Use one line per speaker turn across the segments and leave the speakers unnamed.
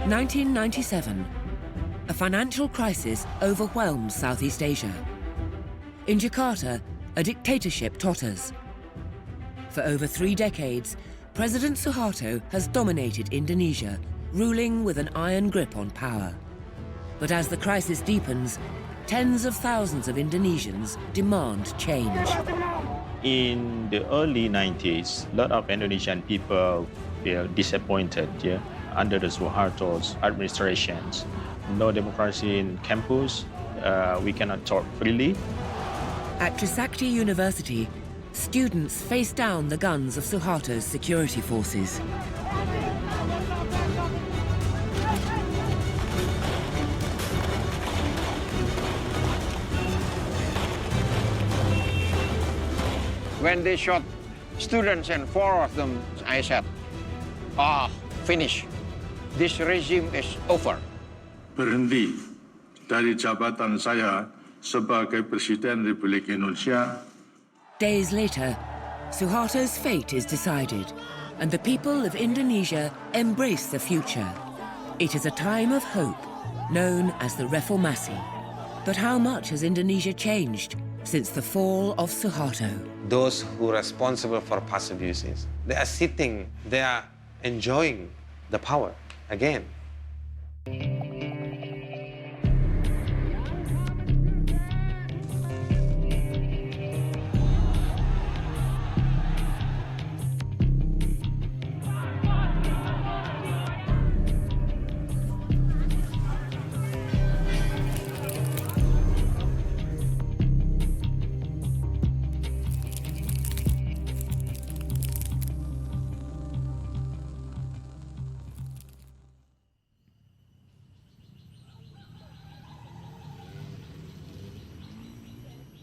1997. A financial crisis overwhelms Southeast Asia. In Jakarta, a dictatorship totters. For over 3 decades, President Suharto has dominated Indonesia, ruling with an iron grip on power. But as the crisis deepens, tens of thousands of Indonesians demand change.
In the early 90s, a lot of Indonesian people feel disappointed under the Suharto's administrations. No democracy in campus, we cannot talk freely.
At Trisakti University, students face down the guns of Suharto's security forces.
When they shot students and 4 of them, I said, finish. This regime is over.
Berhenti dari jabatan saya sebagai Presiden Republik Indonesia.
Days later, Suharto's fate is decided, and the people of Indonesia embrace the future. It is a time of hope, known as the Reformasi. But how much has Indonesia changed since the fall of Suharto?
Those who are responsible for past abuses, they are sitting, they are enjoying the power again.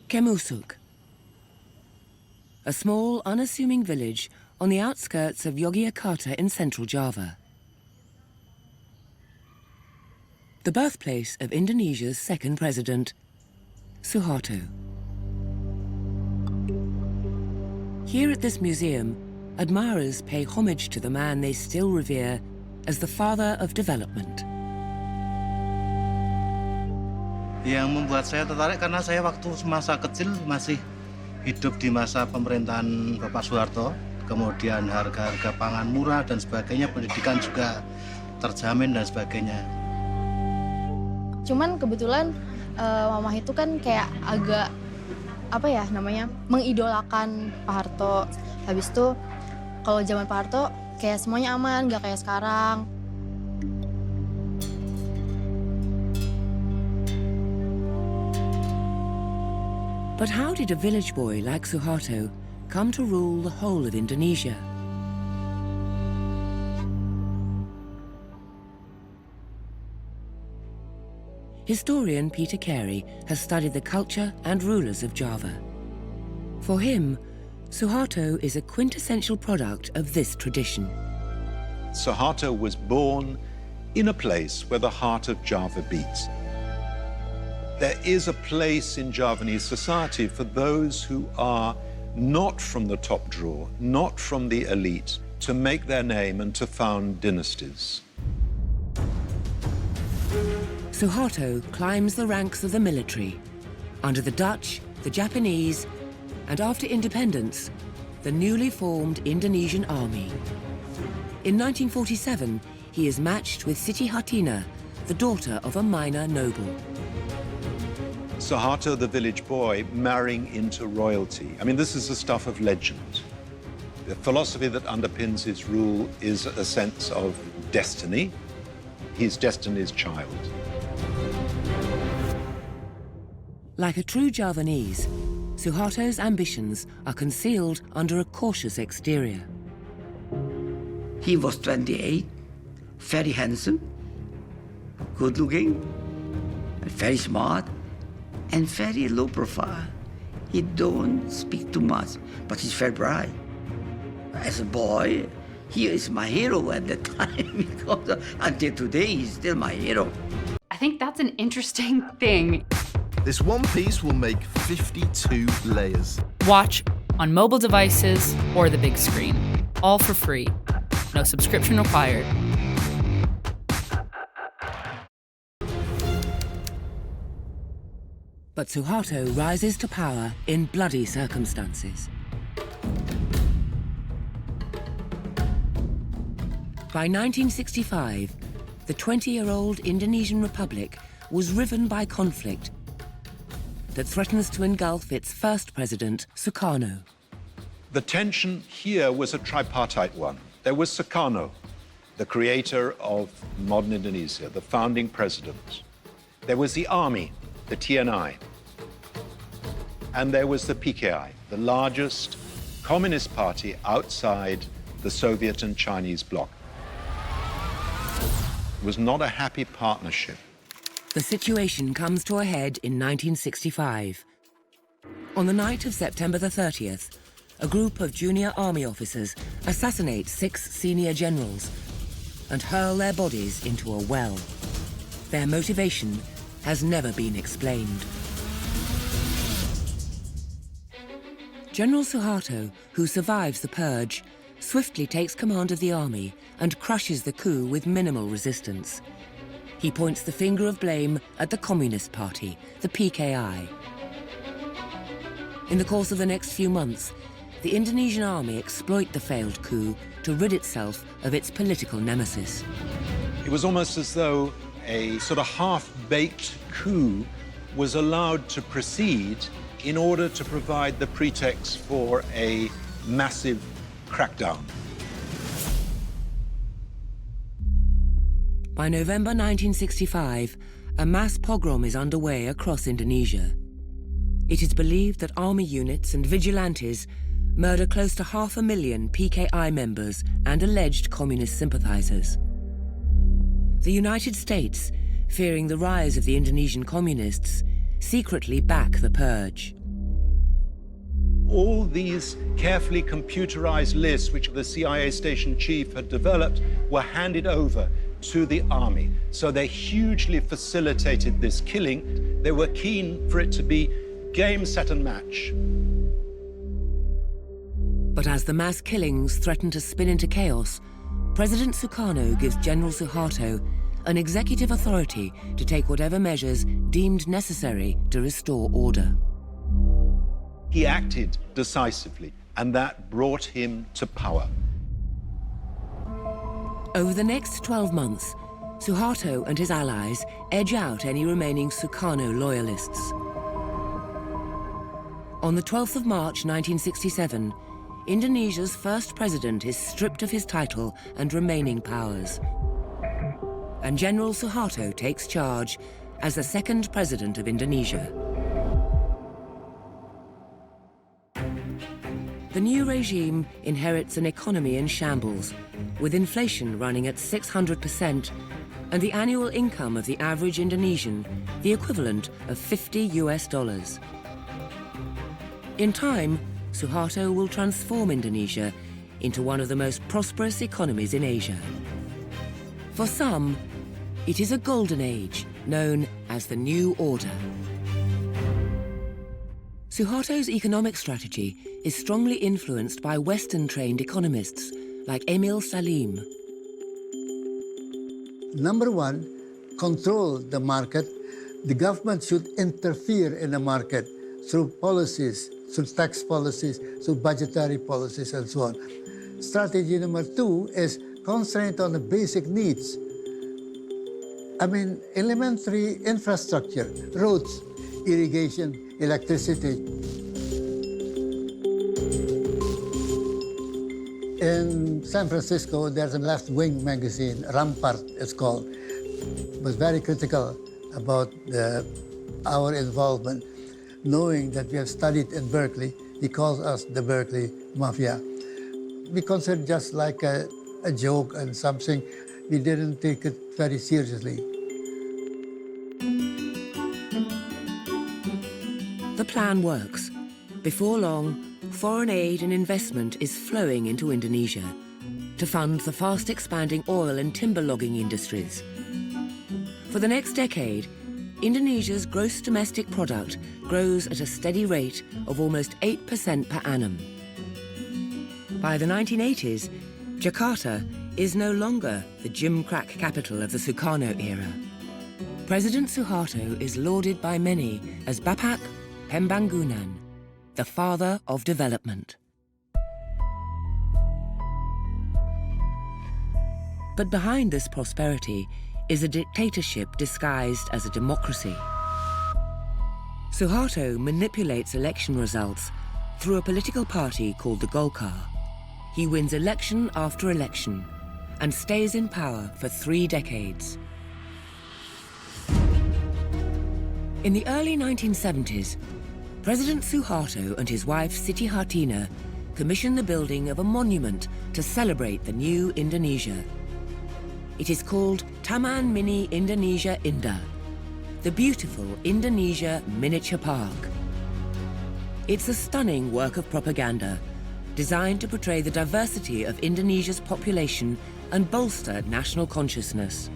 Kemusuk, a small, unassuming village on the outskirts of Yogyakarta in central Java. The birthplace of Indonesia's second president, Suharto. Here at this museum, admirers pay homage to the man they still revere as the father of development.
Yang membuat saya tertarik karena saya waktu masa kecil masih hidup di masa pemerintahan Bapak Suharto, kemudian harga-harga pangan murah dan sebagainya, pendidikan juga terjamin dan sebagainya.
Cuman kebetulan Mama itu kan kayak agak mengidolakan Pak Harto. Habis itu kalau zaman Pak Harto kayak semuanya aman, nggak kayak sekarang.
But how did a village boy like Suharto come to rule the whole of Indonesia? Historian Peter Carey has studied the culture and rulers of Java. For him, Suharto is a quintessential product of this tradition.
Suharto was born in a place where the heart of Java beats. There is a place in Javanese society for those who are not from the top drawer, not from the elite, to make their name and to found dynasties.
Suharto climbs the ranks of the military, under the Dutch, the Japanese, and after independence, the newly formed Indonesian army. In 1947, he is matched with Siti Hatina, the daughter of a minor noble.
Suharto, the village boy, marrying into royalty. I mean, this is the stuff of legend. The philosophy that underpins his rule is a sense of destiny. He's destiny's child.
Like a true Javanese, Suharto's ambitions are concealed under a cautious exterior.
He was 28, very handsome, good-looking, very smart, and very low profile. He don't speak too much, but he's very bright. As a boy, he is my hero at that time, because until today, he's still my hero.
I think that's an interesting thing.
This one piece will make 52 layers.
Watch on mobile devices or the big screen, all for free. No subscription required.
But Suharto rises to power in bloody circumstances. By 1965, the 20-year-old Indonesian Republic was riven by conflict that threatens to engulf its first president, Sukarno.
The tension here was a tripartite one. There was Sukarno, the creator of modern Indonesia, the founding president. There was the army, the TNI. And there was the PKI, the largest communist party outside the Soviet and Chinese bloc. It was not a happy partnership.
The situation comes to a head in 1965. On the night of September the 30th, a group of junior army officers assassinate 6 senior generals and hurl their bodies into a well. Their motivation has never been explained. General Suharto, who survives the purge, swiftly takes command of the army and crushes the coup with minimal resistance. He points the finger of blame at the Communist Party, the PKI. In the course of the next few months, the Indonesian army exploit the failed coup to rid itself of its political nemesis.
It was almost as though a sort of half-baked coup was allowed to proceed in order to provide the pretext for a massive crackdown.
By November 1965, a mass pogrom is underway across Indonesia. It is believed that army units and vigilantes murder close to 500,000 PKI members and alleged communist sympathizers. The United States, fearing the rise of the Indonesian communists, secretly back the purge.
All these carefully computerized lists, which the CIA station chief had developed, were handed over to the army. So they hugely facilitated this killing. They were keen for it to be game, set, and match.
But as the mass killings threaten to spin into chaos, President Sukarno gives General Suharto an executive authority to take whatever measures deemed necessary to restore order.
He acted decisively, and that brought him to power.
Over the next 12 months, Suharto and his allies edge out any remaining Sukarno loyalists. On the 12th of March 1967, Indonesia's first president is stripped of his title and remaining powers. And General Suharto takes charge as the second president of Indonesia. The new regime inherits an economy in shambles, with inflation running at 600% and the annual income of the average Indonesian the equivalent of $50 US. In time, Suharto will transform Indonesia into one of the most prosperous economies in Asia. For some, it is a golden age known as the New Order. Suharto's economic strategy is strongly influenced by Western-trained economists like Emil Salim.
Number one, control the market. The government should interfere in the market through policies, through tax policies, through budgetary policies, and so on. Strategy number two is concentrate on the basic needs. I mean, elementary infrastructure, roads, irrigation, electricity. In San Francisco, there's a left-wing magazine, Rampart it's called. It was very critical about our involvement. Knowing that we have studied in Berkeley, he calls us the Berkeley Mafia. We considered it just like a joke and something. We didn't take it very seriously.
The plan works. Before long, foreign aid and investment is flowing into Indonesia to fund the fast-expanding oil and timber logging industries. For the next decade, Indonesia's gross domestic product grows at a steady rate of almost 8% per annum. By the 1980s, Jakarta is no longer the gimcrack capital of the Sukarno era. President Suharto is lauded by many as Bapak Pembangunan, the father of development. But behind this prosperity is a dictatorship disguised as a democracy. Suharto manipulates election results through a political party called the Golkar. He wins election after election and stays in power for 3 decades. In the early 1970s, President Suharto and his wife Siti Hartina commissioned the building of a monument to celebrate the new Indonesia. It is called Taman Mini Indonesia Indah, the beautiful Indonesia Miniature Park. It's a stunning work of propaganda designed to portray the diversity of Indonesia's population and bolster national consciousness.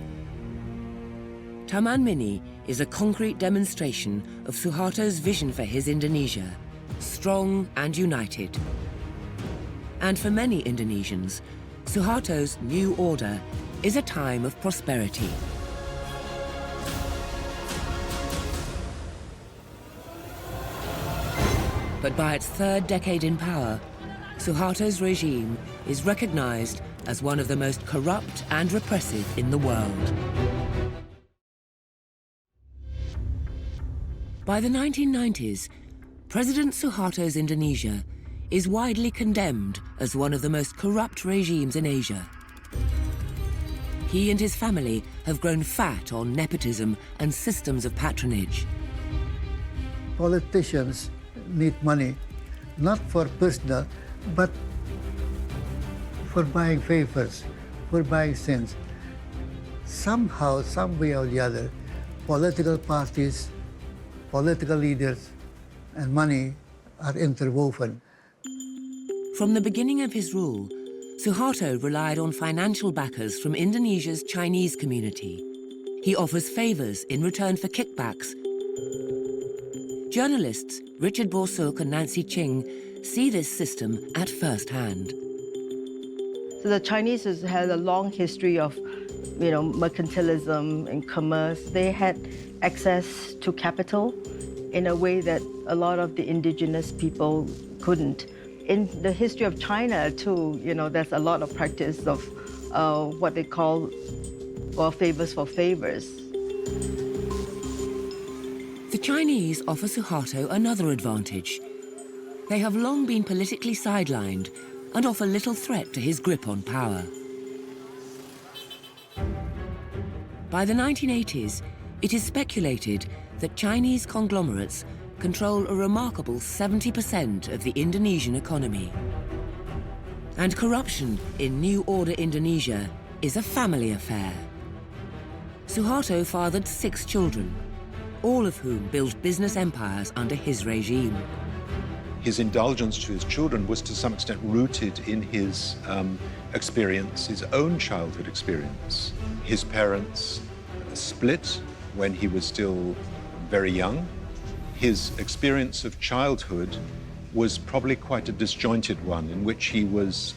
Taman Mini is a concrete demonstration of Suharto's vision for his Indonesia, strong and united. And for many Indonesians, Suharto's new order is a time of prosperity. But by its 3rd decade in power, Suharto's regime is recognized as one of the most corrupt and repressive in the world. By the 1990s, President Suharto's Indonesia is widely condemned as one of the most corrupt regimes in Asia. He and his family have grown fat on nepotism and systems of patronage.
Politicians need money, not for personal, but for buying favors, for buying sins. Somehow, some way or the other, political parties, political leaders, and money are interwoven.
From the beginning of his rule, Suharto relied on financial backers from Indonesia's Chinese community. He offers favors in return for kickbacks. Journalists Richard Borsuk and Nancy Ching see this system at first hand.
So the Chinese has had a long history of, mercantilism and commerce. They had access to capital in a way that a lot of the indigenous people couldn't. In the history of China, too, there's a lot of practice of what they call favors for favors.
The Chinese offer Suharto another advantage. They have long been politically sidelined and offer little threat to his grip on power. By the 1980s, it is speculated that Chinese conglomerates control a remarkable 70% of the Indonesian economy. And corruption in New Order Indonesia is a family affair. Suharto fathered 6 children, all of whom built business empires under his regime.
His indulgence to his children was to some extent rooted in his experience, his own childhood experience. His parents split when he was still very young. His experience of childhood was probably quite a disjointed one, in which he was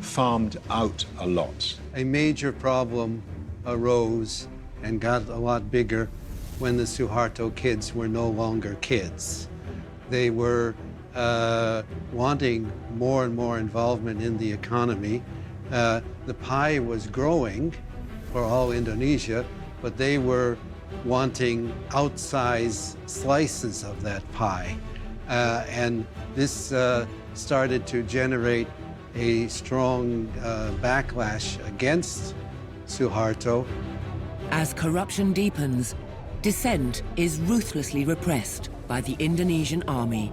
farmed out a lot.
A major problem arose and got a lot bigger when the Suharto kids were no longer kids. They were wanting more and more involvement in the economy. The pie was growing for all Indonesia, but they were wanting outsized slices of that pie. And this started to generate a strong backlash against Suharto.
As corruption deepens, dissent is ruthlessly repressed by the Indonesian army.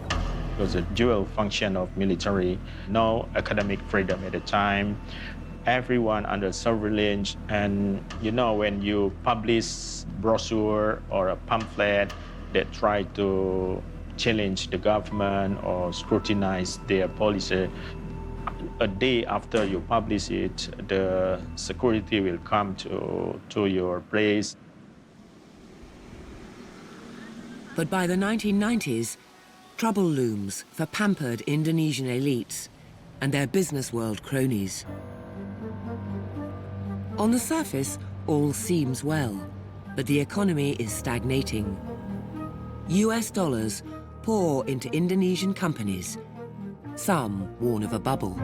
It was a dual function of military, no academic freedom at the time, everyone under surveillance, and when you publish brochure or a pamphlet that try to challenge the government or scrutinize their policy, a day after you publish it, the security will come to your place.
But by the 1990s, trouble looms for pampered Indonesian elites and their business world cronies. On the surface, All seems well, but the economy is stagnating. US dollars pour into Indonesian companies. Some warn of a bubble.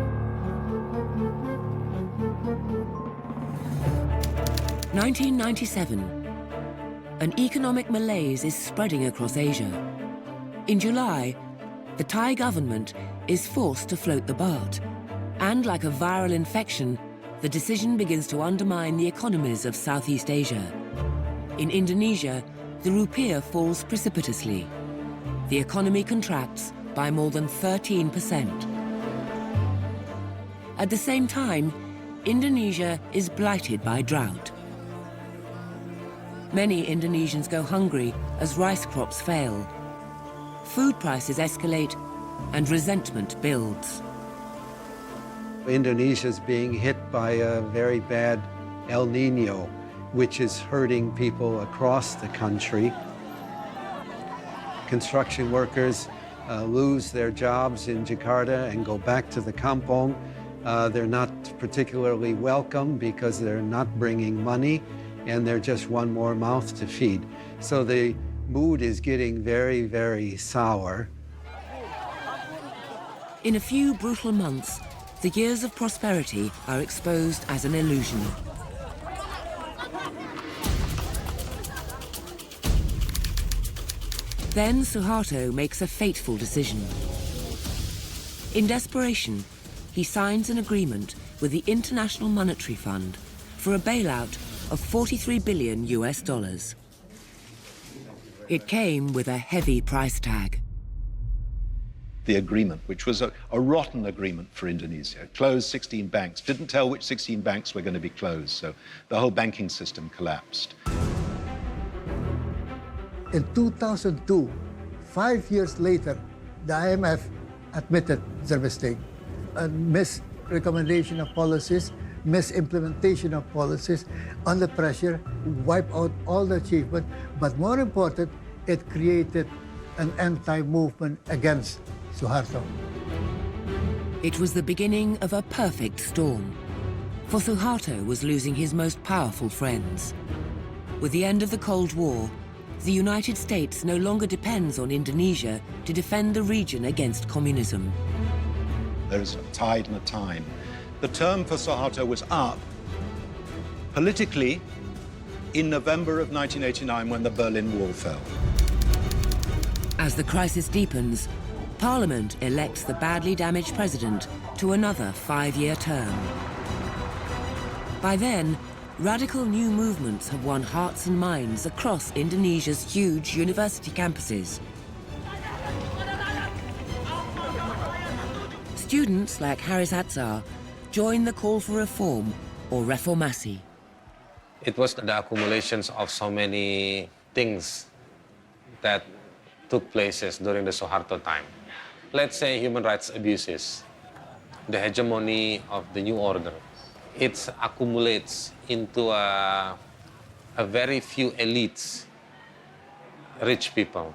1997. An economic malaise is spreading across Asia. In July, the Thai government is forced to float the baht. And like a viral infection, the decision begins to undermine the economies of Southeast Asia. In Indonesia, the rupiah falls precipitously. The economy contracts by more than 13%. At the same time, Indonesia is blighted by drought. Many Indonesians go hungry as rice crops fail. Food prices escalate and resentment builds.
Indonesia is being hit by a very bad El Nino, which is hurting people across the country. Construction workers lose their jobs in Jakarta and go back to the kampong. They're not particularly welcome because they're not bringing money and they're just one more mouth to feed. So the mood is getting very, very sour.
In a few brutal months, the years of prosperity are exposed as an illusion. Then Suharto makes a fateful decision. In desperation, he signs an agreement with the International Monetary Fund for a bailout of 43 billion US dollars. It came with a heavy price tag.
The agreement, which was a rotten agreement for Indonesia, closed 16 banks, didn't tell which 16 banks were going to be closed, so the whole banking system collapsed.
In 2002, 5 years later, the IMF admitted their mistake. A misrecommendation of policies, misimplementation of policies, under pressure, wipe out all the achievement, but more important, it created an anti-movement against Suharto.
It was the beginning of a perfect storm, for Suharto was losing his most powerful friends. With the end of the Cold War, the United States no longer depends on Indonesia to defend the region against communism.
There's a tide and a time. The term for Suharto was up politically in November of 1989 when the Berlin Wall fell.
As the crisis deepens, Parliament elects the badly damaged president to another 5-year term. By then, radical new movements have won hearts and minds across Indonesia's huge university campuses. Students like Haris Atsar join the call for reform, or reformasi.
It was the accumulations of so many things that took places during the Suharto time. Let's say human rights abuses, the hegemony of the new order. It accumulates into a very few elites, rich people,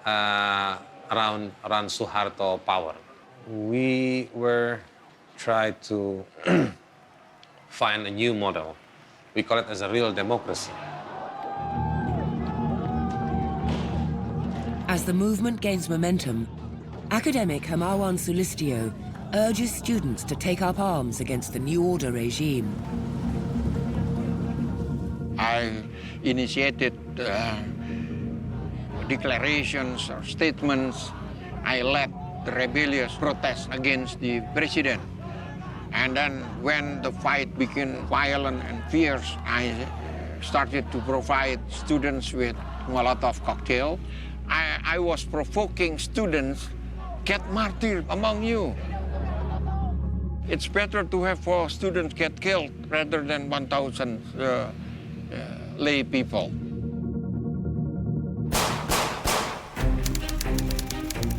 around Suharto power. We were trying to find a new model. We call it as a real democracy.
As the movement gains momentum, academic Hermawan Sulistyo urges students to take up arms against the new order regime.
I initiated declarations or statements. I led the rebellious protests against the president. And then when the fight became violent and fierce, I started to provide students with Molotov cocktail. I was provoking students, get martyred among you. It's better to have 4 students get killed rather than 1,000 lay people.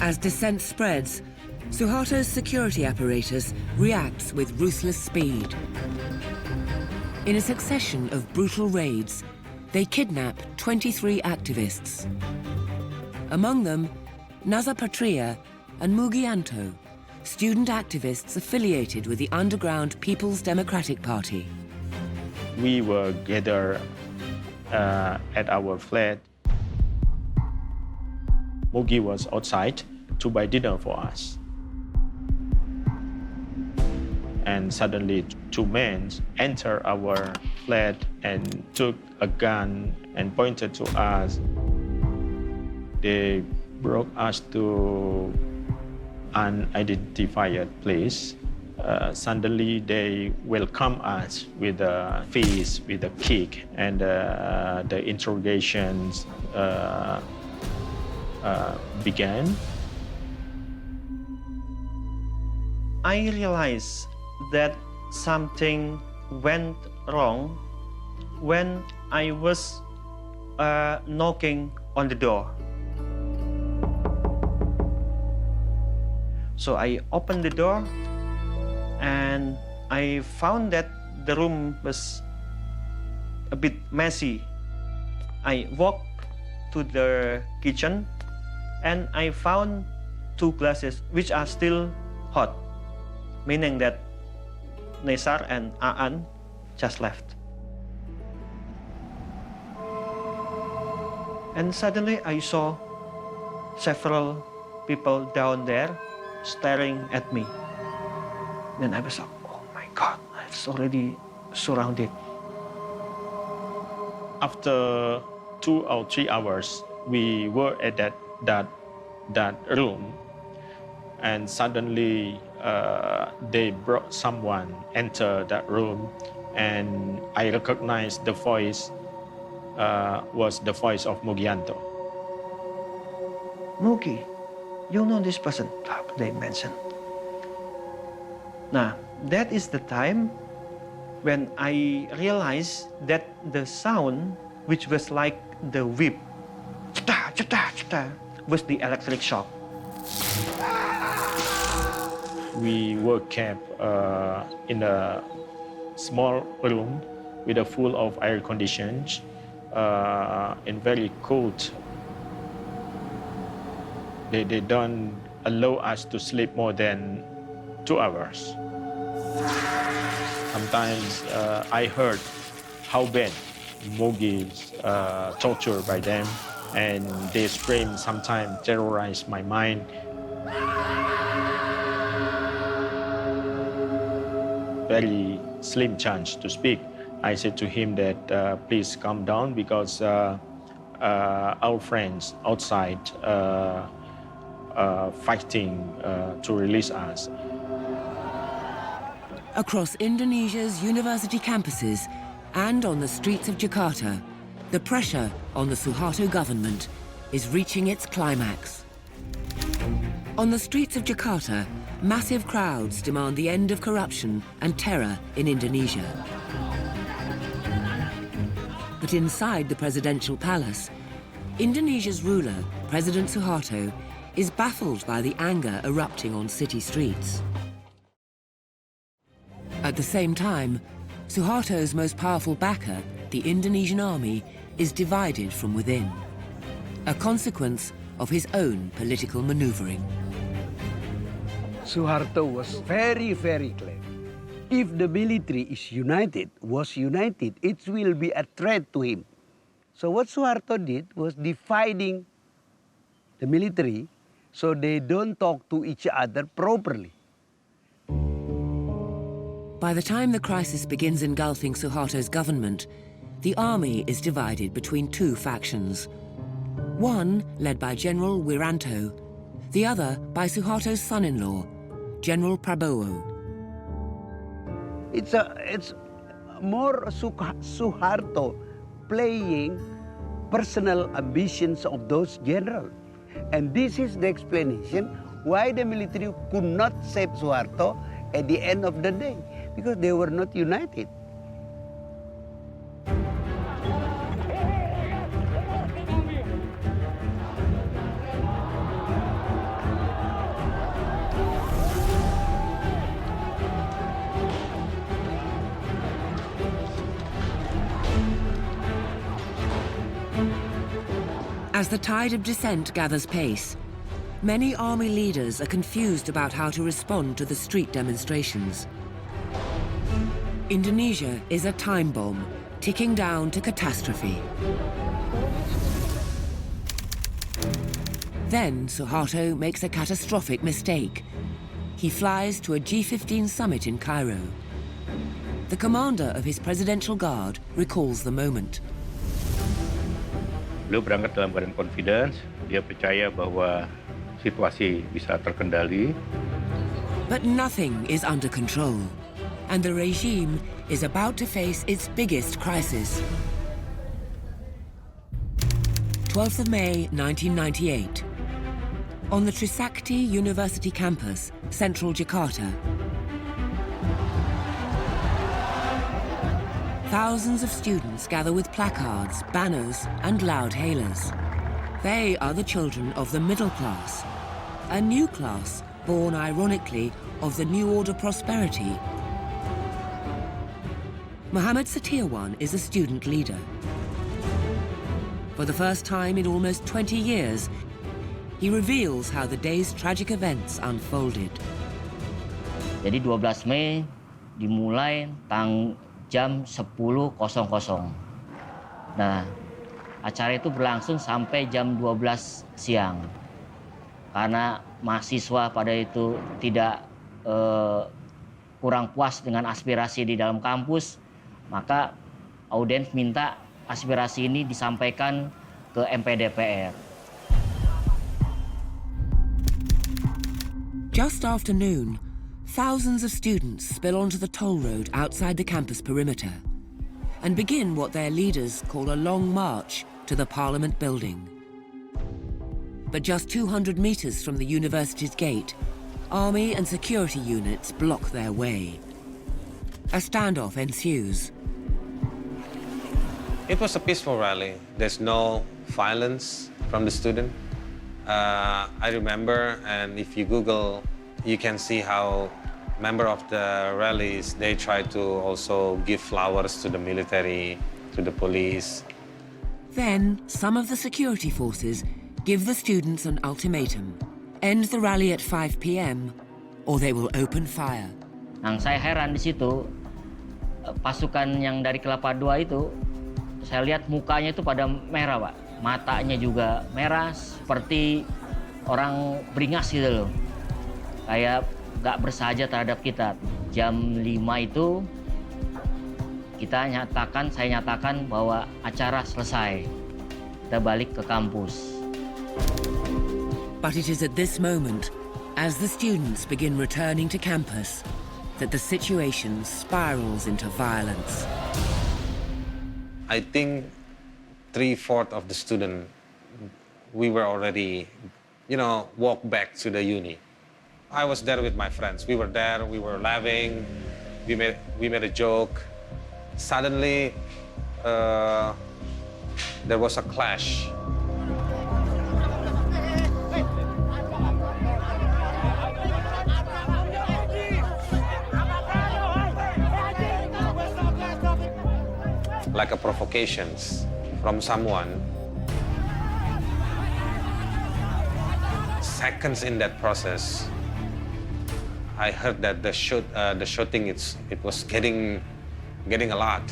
As dissent spreads, Suharto's security apparatus reacts with ruthless speed. In a succession of brutal raids, they kidnap 23 activists. Among them, Naza Patria and Mugianto, student activists affiliated with the underground People's Democratic Party.
we were gathered at our flat. Mogi was outside to buy dinner for us. And suddenly, two men entered our flat and took a gun and pointed to us. They brought us to an unidentified place. Suddenly, they welcomed us with a feast, with a kick, and the interrogations began.
I realized that something went wrong when I was knocking on the door. So I opened the door and I found that the room was a bit messy. I walked to the kitchen and I found two glasses which are still hot, meaning that Nesar and Aan just left. And suddenly I saw several people down there staring at me. Then I was like, oh my God, I was already surrounded.
After 2 or 3 hours, we were at that room, and suddenly they brought someone enter that room, and I recognized the voice was the voice of Mugianto.
Mugi, you know this person? They mentioned. Now, that is the time when I realized that the sound, which was like the whip, was the electric shock.
We were kept in a small room with a full of air conditions and very cold. They don't allow us to sleep more than 2 hours. Sometimes I heard how bad Mogi is tortured by them, and they scream, sometimes terrorize my mind. Very slim chance to speak. I said to him that please calm down because our friends outside fighting to release us.
Across Indonesia's university campuses and on the streets of Jakarta, the pressure on the Suharto government is reaching its climax. On the streets of Jakarta, massive crowds demand the end of corruption and terror in Indonesia. But inside the presidential palace, Indonesia's ruler, President Suharto, is baffled by the anger erupting on city streets. At the same time, Suharto's most powerful backer, the Indonesian army, is divided from within, a consequence of his own political maneuvering.
Suharto was very, very clear. If the military was united, it will be a threat to him. So what Suharto did was dividing the military so they don't talk to each other properly.
By the time the crisis begins engulfing Suharto's government, the army is divided between two factions. One led by General Wiranto, the other by Suharto's son-in-law, General Prabowo.
It's more Suharto playing personal ambitions of those generals. And this is the explanation why the military could not save Suharto at the end of the day, because they were not united.
As the tide of dissent gathers pace, many army leaders are confused about how to respond to the street demonstrations. Indonesia is a time bomb ticking down to catastrophe. Then Suharto makes a catastrophic mistake. He flies to a G15 summit in Cairo. The commander of his presidential guard recalls the moment.
Beliau berangkat dalam keadaan confidence, dia percaya bahwa situasi bisa terkendali.
But nothing is under control, and the regime is about to face its biggest crisis. 12th of May 1998. On the Trisakti University campus, central Jakarta. Thousands of students gather with placards, banners, and loud hailers. They are the children of the middle class, a new class born ironically of the New Order prosperity. Muhammad Satirwan is a student leader. For the first time in almost 20 years, he reveals how the day's tragic events unfolded.
Jadi 12 Mei dimulai jam 10.00. Nah, acara itu berlangsung sampai jam 12 siang. Karena mahasiswa pada itu tidak kurang puas dengan aspirasi di dalam kampus, maka audiens minta aspirasi ini disampaikan ke MPDPR.
Just after noon, thousands of students spill onto the toll road outside the campus perimeter and begin what their leaders call a long march to the Parliament building. But just 200 meters from the university's gate, army and security units block their way. A standoff ensues.
It was a peaceful rally. There's no violence from the student. I remember, and if you Google, you can see how members of the rallies, they try to also give flowers to the military, to the police.
Then, some of the security forces give the students an ultimatum. End the rally at 5 p.m. or they will open fire.
Yang saya heran di situ, pasukan yang dari Kelapa II itu, saya lihat mukanya itu pada merah, Pak. Matanya juga merah, seperti orang beringas gitu loh. Kayak nggak bersahaja terhadap kita. Jam 5 itu saya nyatakan bahwa acara selesai. Kita balik ke kampus.
But it is at this moment, as the students begin returning to campus, that the situation spirals into violence.
I think 3/4 of the student, we were already, walk back to the uni. I was there with my friends. We were there, we were laughing, we made a joke. Suddenly, there was a clash. Like a provocations from someone. Seconds in that process, I heard that the shooting it was getting a lot.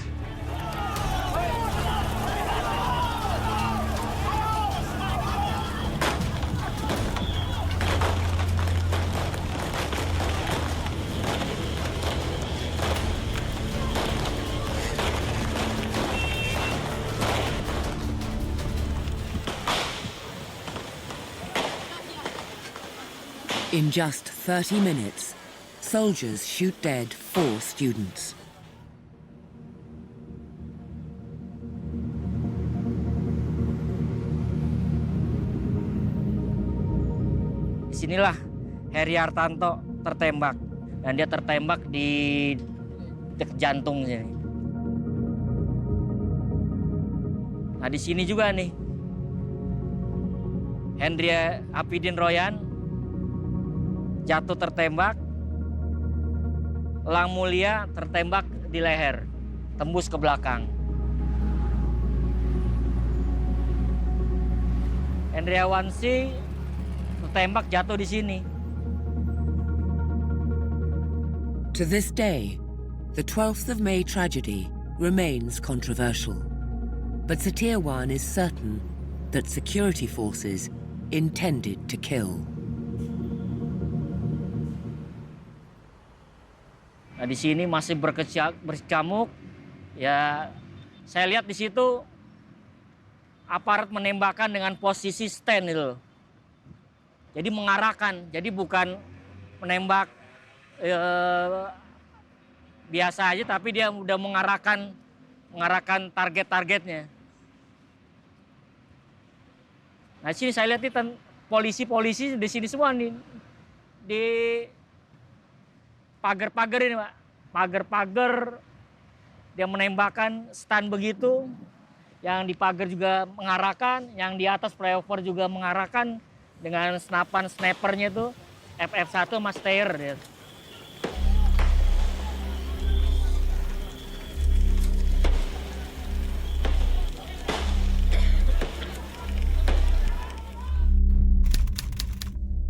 In just 30 minutes, soldiers shoot dead 4 students.
Disinilah Heri Hartanto tertembak, dan dia tertembak di dekat jantung sini. Nah di sini juga nih, Hendria Apidin Royan jatuh tertembak, Lang Mulia tertembak di leher, tembus ke belakang. Hendriawansi tertembak jatuh di sini.
To this day, The 12th of May tragedy remains controversial, but Setiawan is certain that security forces intended to kill.
Nah, di sini masih berkecamuk. Ya, saya lihat di situ aparat menembakkan dengan posisi stand itu. Jadi mengarahkan, jadi bukan menembak biasa aja, tapi dia udah mengarahkan target-targetnya. Nah, sini saya lihat itu polisi-polisi di sini semua nih, di pagar-pagar ini, Pak. Pagar-pagar dia menembakkan stand begitu, yang di pagar juga mengarahkan, yang di atas flyover juga mengarahkan dengan senapan snipernya itu FF1 sama Steyr. Ya.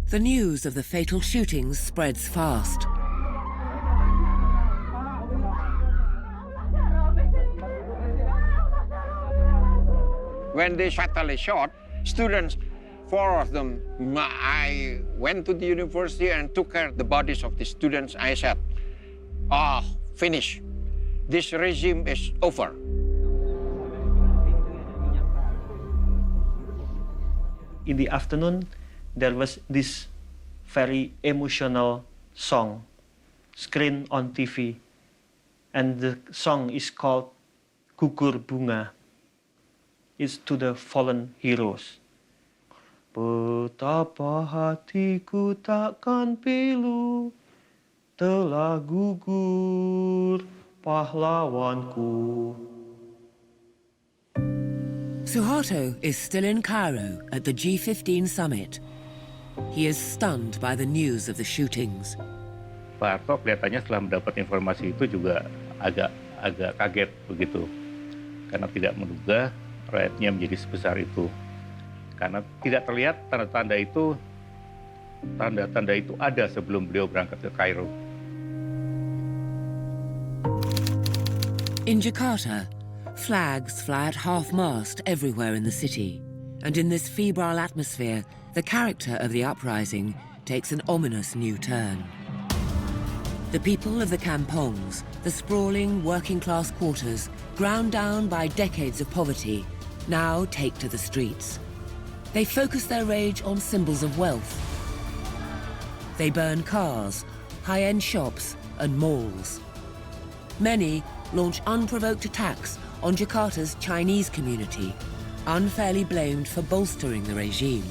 The news of the fatal shootings spreads fast.
When they fatally shot, students, 4 of them, I went to the university and took care of the bodies of the students. I said, finish. This regime is over.
In the afternoon, there was this very emotional song screened on TV, and the song is called Gugur Bunga. It's to the fallen heroes. Betapa hatiku takkan pilu, telah gugur pahlawanku.
Suharto is still in Cairo at the G15 summit. He is stunned by the news of the shootings.
Pak Harto kelihatannya setelah mendapat informasi itu juga agak kaget begitu, karena tidak menduga rakyatnya menjadi sebesar itu. Karena tidak terlihat tanda-tanda itu ada sebelum beliau berangkat ke Kairo.
In Jakarta, flags fly at half-mast everywhere in the city, and in this febrile atmosphere, the character of the uprising takes an ominous new turn. The people of the kampongs, the sprawling working-class quarters, ground down by decades of poverty, now take to the streets. They focus their rage on symbols of wealth. They burn cars, high-end shops, and malls. Many launch unprovoked attacks on Jakarta's Chinese community, unfairly blamed for bolstering the regime.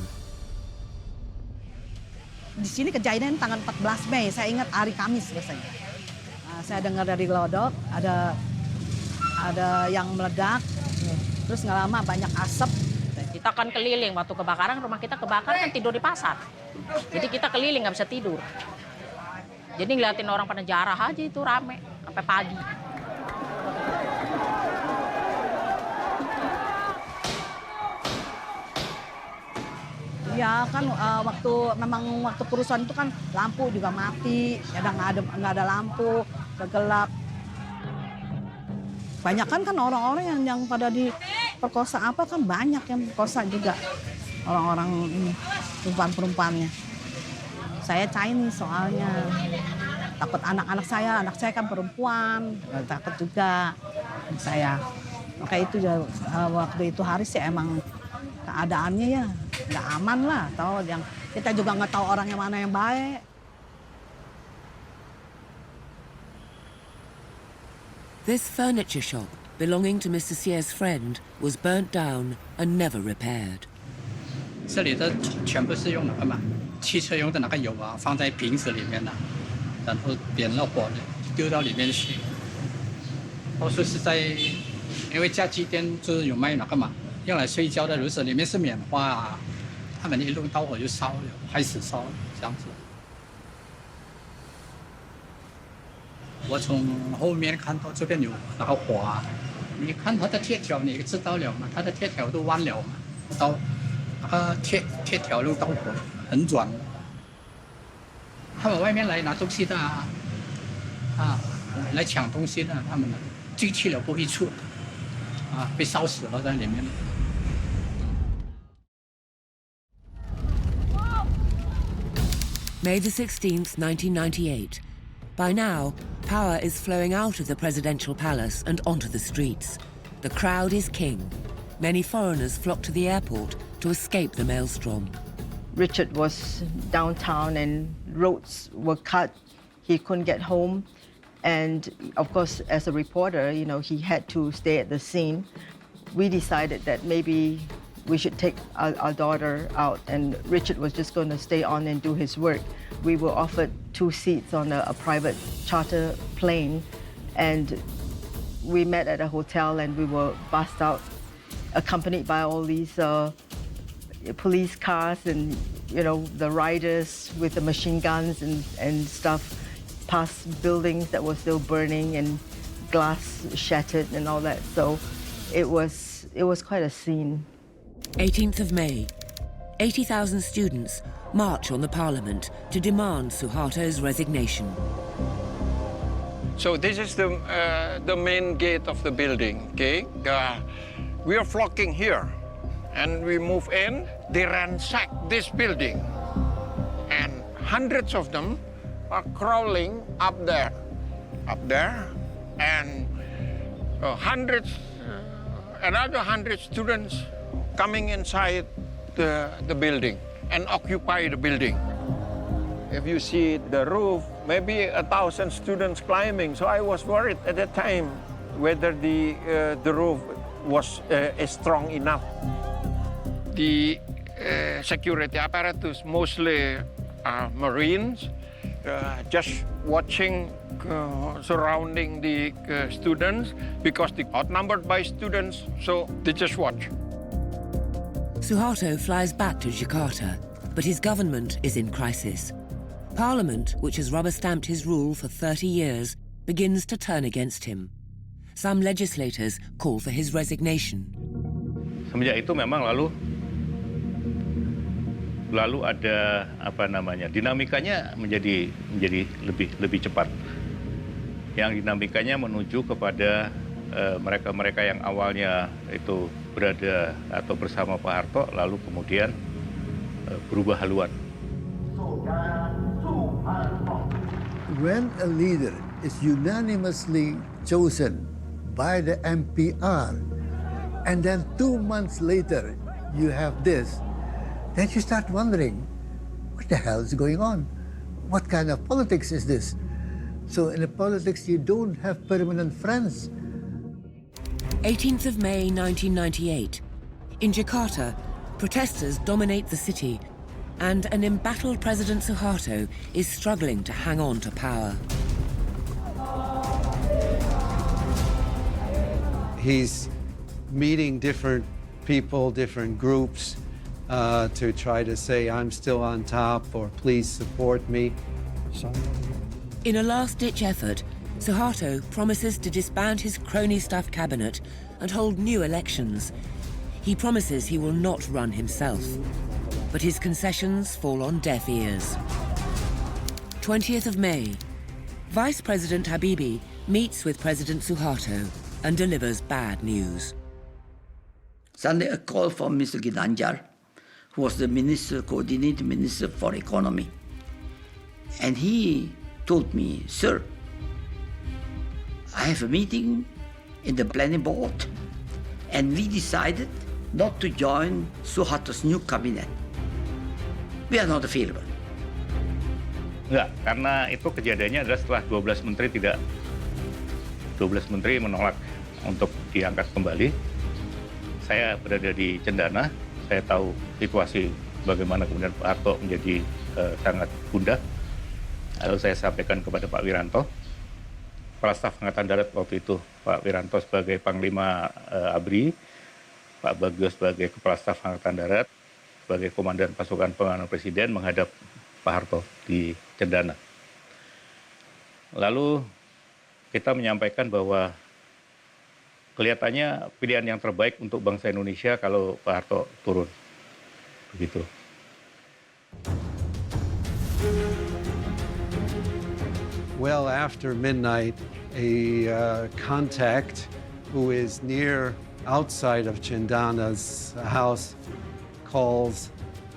Di sini kejadian tanggal 14 Mei, saya ingat hari Kamis biasanya. Saya dengar dari Glodok ada yang meledak, terus nggak lama banyak asap.
Kita kan keliling, waktu kebakaran, rumah kita kebakaran kan tidur di pasar. Jadi kita keliling nggak bisa tidur. Jadi ngeliatin orang pada jarah aja itu rame, sampai pagi.
Ya kan waktu kerusuhan itu kan lampu juga mati, kadang nggak ada lampu, gelap. Banyak kan orang-orang yang pada diperkosa apa kan banyak yang perkosa juga orang-orang ini perempuan-perempuannya. Saya Chinese soalnya takut anak saya kan perempuan, takut juga saya. Maka itu waktu itu hari sih emang keadaannya ya nggak aman lah, tahu yang kita juga nggak tahu orang yang mana yang baik.
This furniture shop, belonging to Mr. Xie's friend, was burnt down and never repaired.
这里的全部是用那个嘛，汽车用的那个油啊，放在瓶子里面的，然后点了火丢到里面去。都是在，因为家具店就是有卖那个嘛，用来睡觉的炉子里面是棉花啊，他们一弄到火就烧了，开始烧了这样子。我从后面看到这边有那个火啊，你看它的铁条，你知道了嘛？它的铁条都弯了嘛，到铁条弄到火很软。他们外面来拿东西的啊，来抢东西的，他们进去了不会出，被烧死了在里面。
May the 16th, 1998. By now, power is flowing out of the presidential palace and onto the streets. The crowd is king. Many foreigners flock to the airport to escape the maelstrom.
Richard was downtown and roads were cut. He couldn't get home. And of course, as a reporter, you know, he had to stay at the scene. We decided that maybe we should take our daughter out, and Richard was just going to stay on and do his work. We were offered 2 seats on a private charter plane, and we met at a hotel and we were bussed out, accompanied by all these police cars and, you know, the riders with the machine guns and stuff, past buildings that were still burning and glass shattered and all that. So it was quite a scene.
18th of May. 80,000 students march on the parliament to demand Suharto's resignation.
So this is the main gate of the building, okay? We are flocking here, and we move in. They ransack this building, and hundreds of them are crawling up there, and another 100 students coming inside the building and occupy the building. If you see the roof, maybe 1,000 students climbing. So I was worried at that time whether the roof was strong enough. The security apparatus, mostly Marines, just watching, surrounding the students because they're outnumbered by students, so they just watch.
Suharto flies back to Jakarta, but his government is in crisis. Parliament, which has rubber-stamped his rule for 30 years, begins to turn against him. Some legislators call for his resignation.
Semenjak itu memang lalu ada dinamikanya menjadi lebih cepat. Yang dinamikanya menuju kepada mereka-mereka yang awalnya itu berada atau bersama Pak Harto, lalu kemudian berubah haluan.
When a leader is unanimously chosen by the MPR, and then 2 months later you have this, then you start wondering, what the hell is going on? What kind of politics is this? So in the politics, you don't have permanent friends.
18th of May 1998. In Jakarta, protesters dominate the city, and an embattled President Suharto is struggling to hang on to power.
He's meeting different people, different groups, to try to say, I'm still on top, or please support me.
In a last-ditch effort, Suharto promises to disband his crony-stuffed cabinet and hold new elections. He promises he will not run himself, but his concessions fall on deaf ears. 20th of May. Vice President Habibie meets with President Suharto and delivers bad news.
Suddenly a call from Mr. Ginanjar, who was the minister, coordinating minister for economy. And he told me, sir, I have a meeting in the planning board, and we decided not to join Suharto's new cabinet. We are not available.
Enggak, karena itu kejadiannya adalah setelah 12 menteri menolak untuk diangkat kembali. Saya berada di Cendana, saya tahu situasi bagaimana kemudian Pak Harto menjadi sangat gundah. Lalu saya sampaikan kepada Pak Wiranto, Kepala Staf Angkatan Darat waktu itu, Pak Wiranto sebagai Panglima ABRI, Pak Bagio sebagai Kepala Staf Angkatan Darat, sebagai Komandan Pasukan Pengamanan Presiden menghadap Pak Harto di Cendana. Lalu kita menyampaikan bahwa kelihatannya pilihan yang terbaik untuk bangsa Indonesia kalau Pak Harto turun. Begitu.
Well after midnight, a contact who is near outside of Chandana's house calls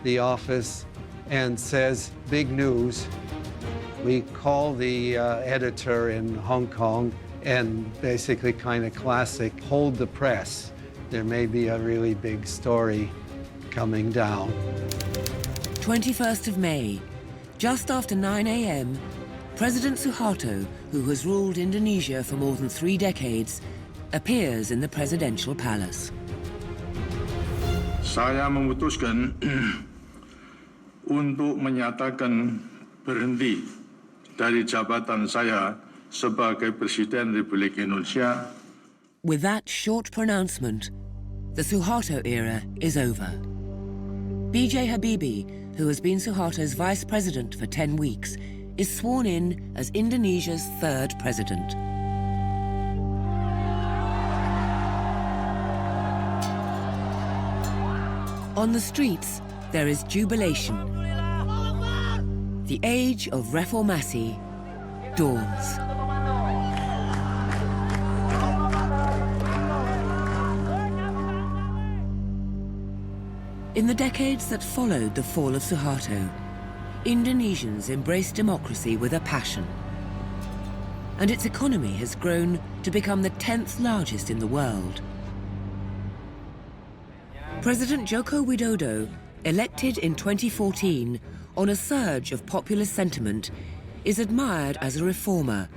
the office and says, big news. We call the editor in Hong Kong and basically kind of classic, hold the press. There may be a really big story coming down.
21st of May, just after 9 a.m., President Suharto, who has ruled Indonesia for more than 3 decades, appears in the presidential palace.
Saya memutuskan untuk menyatakan berhenti dari jabatan saya sebagai Presiden Republik Indonesia.
With that short pronouncement, the Suharto era is over. B.J. Habibie, who has been Suharto's vice president for 10 weeks, is sworn in as Indonesia's 3rd president. On the streets, there is jubilation. The age of reformasi dawns. In the decades that followed the fall of Suharto, Indonesians embraced democracy with a passion. And its economy has grown to become the 10th largest in the world. President Joko Widodo, elected in 2014 on a surge of popular sentiment, is admired as a reformer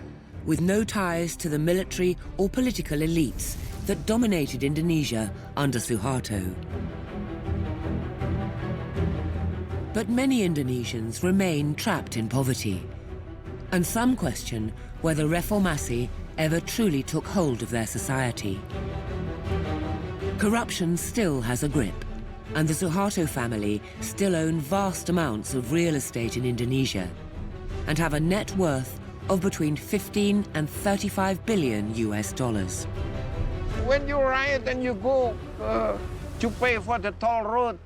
with no ties to the military or political elites that dominated Indonesia under Suharto. But many Indonesians remain trapped in poverty, and some question whether reformasi ever truly took hold of their society. Corruption still has a grip, and the Suharto family still own vast amounts of real estate in Indonesia and have a net worth of between 15 and 35 billion US dollars.
When you riot and you go to pay for the toll road,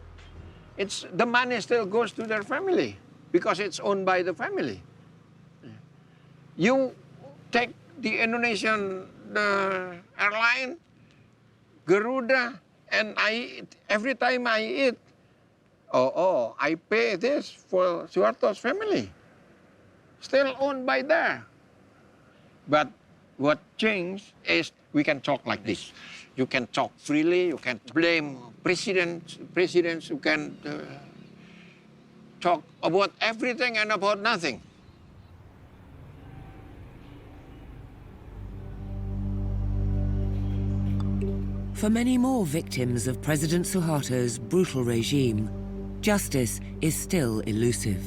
the money still goes to their family because it's owned by the family. You take the Indonesian airline, Garuda, and I eat. Every time I eat, I pay this for Suharto's family. Still owned by there. But what changed is we can talk like this. You can talk freely, you can blame presidents who can talk about everything and about nothing.
For many more victims of President Suharto's brutal regime, justice is still elusive.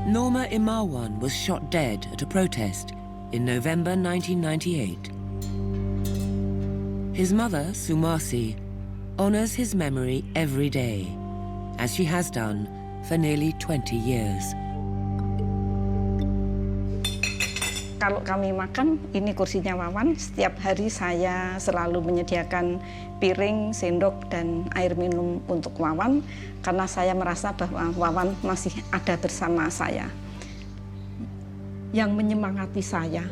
Norma Imawan was shot dead at a protest in November 1998. His mother, Sumasi, honors his memory every day, as she has done for nearly 20 years.
Kalau kami makan, ini kursinya Wawan. Setiap hari saya selalu menyediakan piring, sendok, dan air minum untuk Wawan, karena saya merasa bahwa Wawan masih ada bersama saya. Yang menyemangati saya,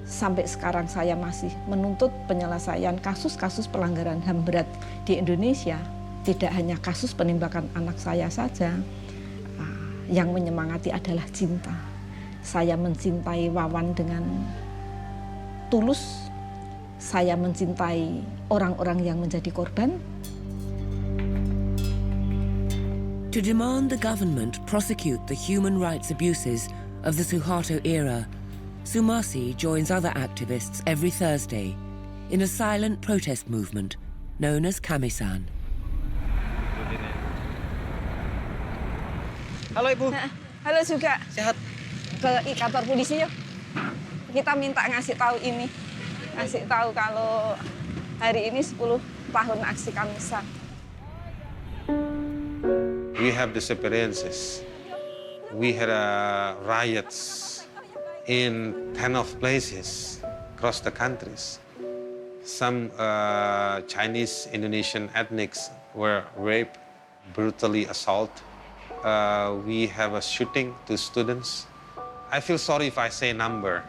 sampai sekarang saya masih menuntut penyelesaian kasus-kasus pelanggaran HAM berat di Indonesia. Tidak hanya kasus penembakan anak saya saja, yang menyemangati adalah cinta. Saya mencintai Wawan dengan tulus. Saya mencintai orang-orang yang menjadi korban.
To demand the government prosecute the human rights abuses of the Suharto era, Sumasi joins other activists every Thursday in a silent protest movement known as Kamisan.
Halo Ibu. Halo juga. Sehat. Ke kantor polisi yuk. Kita minta ngasih tahu ini. Ngasih tahu kalau hari ini 10 tahun aksi Kamisan.
We have disappearances. We had riots in 10 of places across the countries. Some Chinese Indonesian ethnics were raped, brutally assaulted. We have a shooting to students I feel sorry if I say number,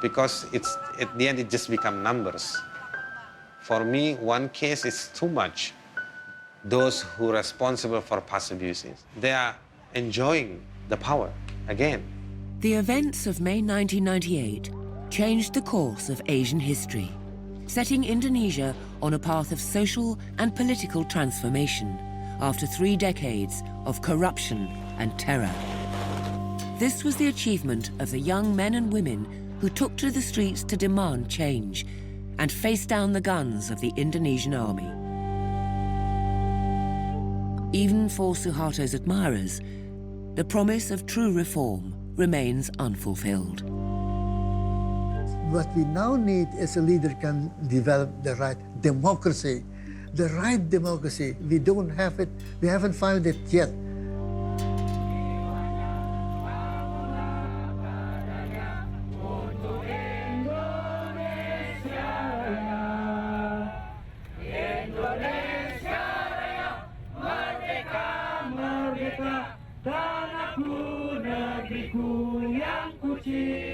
because it's at the end it just become numbers. For me, one case is too much. Those who are responsible for past abuses, they are enjoying the power again.
The events of May 1998 changed the course of Asian history, setting Indonesia on a path of social and political transformation after 3 decades of corruption and terror. This was the achievement of the young men and women who took to the streets to demand change and face down the guns of the Indonesian army. Even for Suharto's admirers, the promise of true reform remains unfulfilled.
What we now need is a leader can develop the right democracy. The right democracy, we don't have it, we haven't found it yet.
Tanahku negeriku yang ku cinta.